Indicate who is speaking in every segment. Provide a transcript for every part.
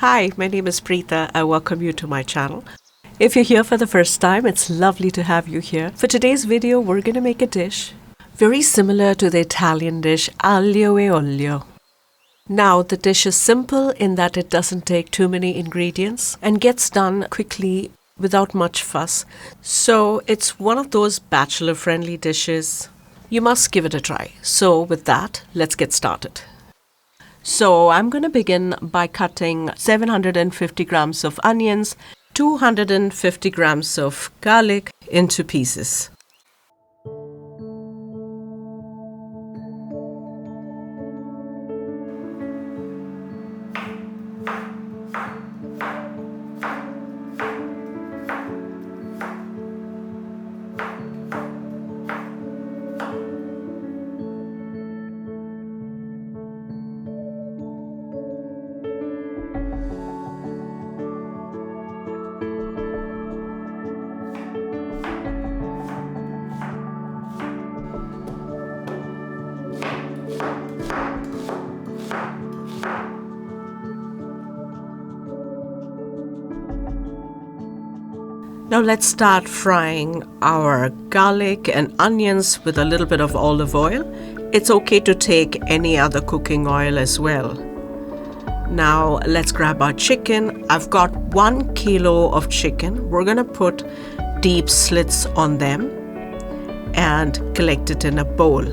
Speaker 1: Hi, my name is Preeta. I welcome you to my channel. If you're here for the first time, it's lovely to have you here. For today's video, we're going to make a dish very similar to the Italian dish Aglio e Olio. Now, the dish is simple in that it doesn't take too many ingredients and gets done quickly without much fuss. So it's one of those bachelor-friendly dishes. You must give it a try. So with that, let's get started. So I'm going to begin by cutting 750 grams of onions, 250 grams of garlic into pieces. Now let's start frying our garlic and onions with a little bit of olive oil. It's okay to take any other cooking oil as well. Now let's grab our chicken. I've got 1 kilo of chicken. We're going to put deep slits on them and collect it in a bowl.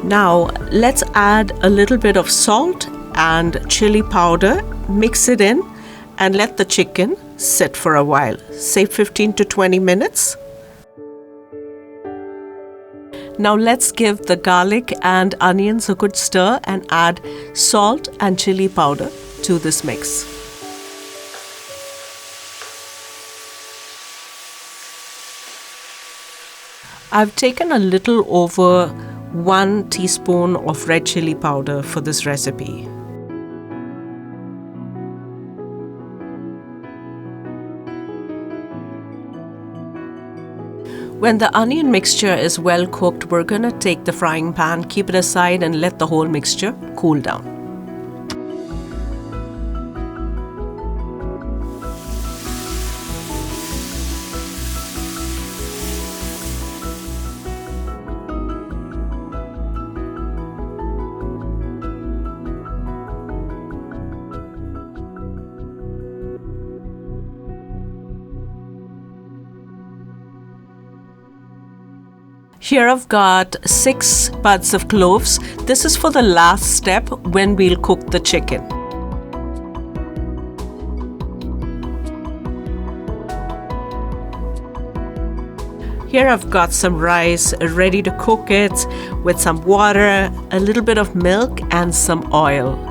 Speaker 1: Now let's add a little bit of salt and chili powder, mix it in and let the chicken sit for a while, say 15 to 20 minutes. Now let's give the garlic and onions a good stir and add salt and chili powder to this mix. I've taken a little over 1 teaspoon of red chili powder for this recipe. When the onion mixture is well cooked, we're going to take the frying pan, keep it aside and let the whole mixture cool down. Here I've got 6 buds of cloves. This is for the last step when we'll cook the chicken. Here I've got some rice ready to cook it with some water, a little bit of milk and some oil.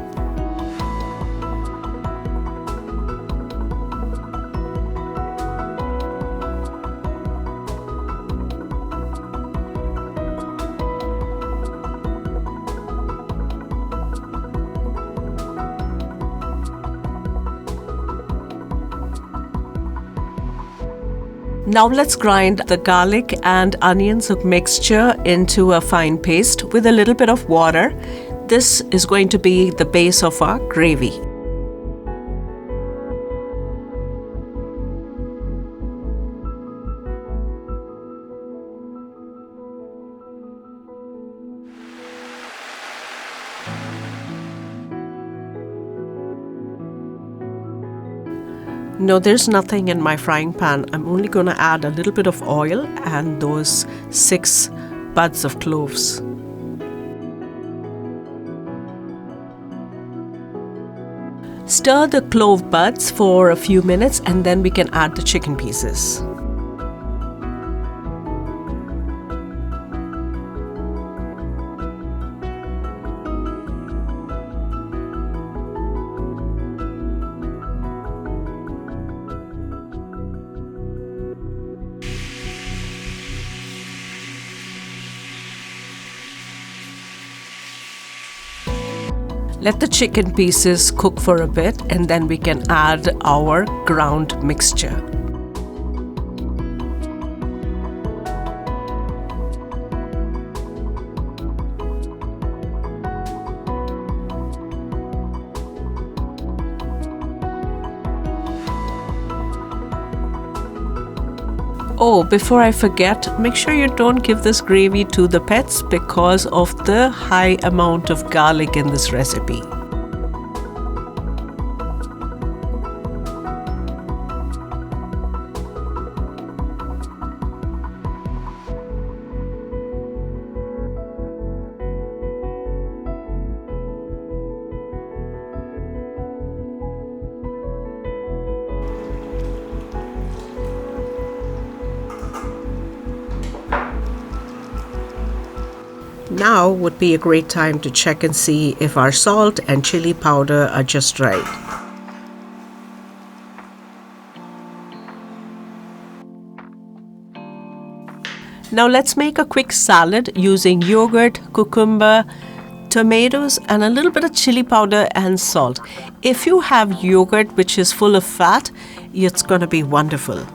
Speaker 1: Now let's grind the garlic and onions mixture into a fine paste with a little bit of water. This is going to be the base of our gravy. No, there's nothing in my frying pan. I'm only going to add a little bit of oil and those 6 buds of cloves. Stir the clove buds for a few minutes and then we can add the chicken pieces. Let the chicken pieces cook for a bit and then we can add our ground mixture. Oh, before I forget, make sure you don't give this gravy to the pets because of the high amount of garlic in this recipe. Now would be a great time to check and see if our salt and chili powder are just right. Now let's make a quick salad using yogurt, cucumber, tomatoes and a little bit of chili powder and salt. If you have yogurt which is full of fat, it's going to be wonderful.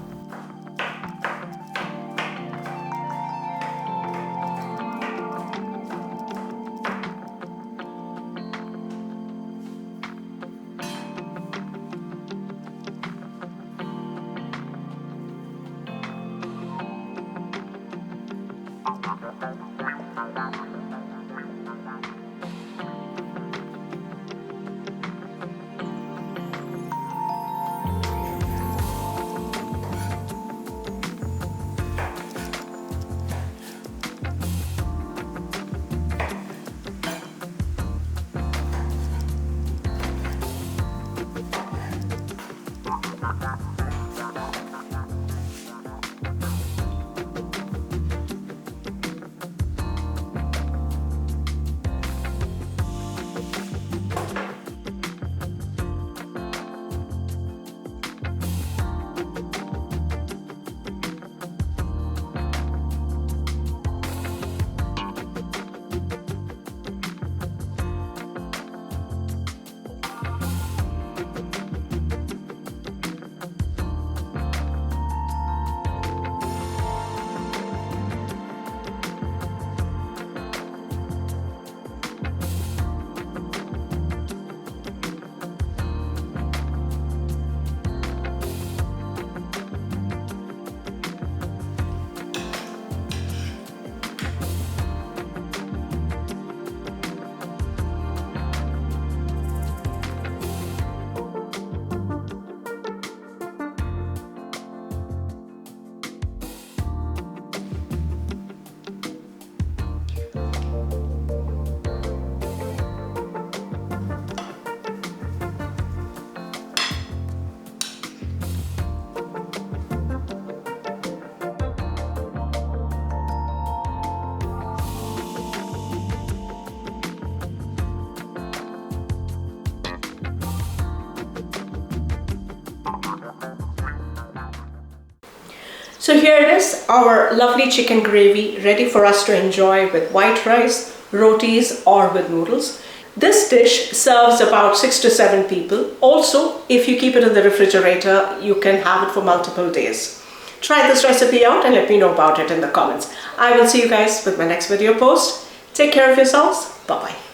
Speaker 1: So here it is, our lovely chicken gravy ready for us to enjoy with white rice, rotis or with noodles. This dish serves about 6 to 7 people. Also, if you keep it in the refrigerator, you can have it for multiple days. Try this recipe out and let me know about it in the comments. I will see you guys with my next video post. Take care of yourselves. Bye-bye.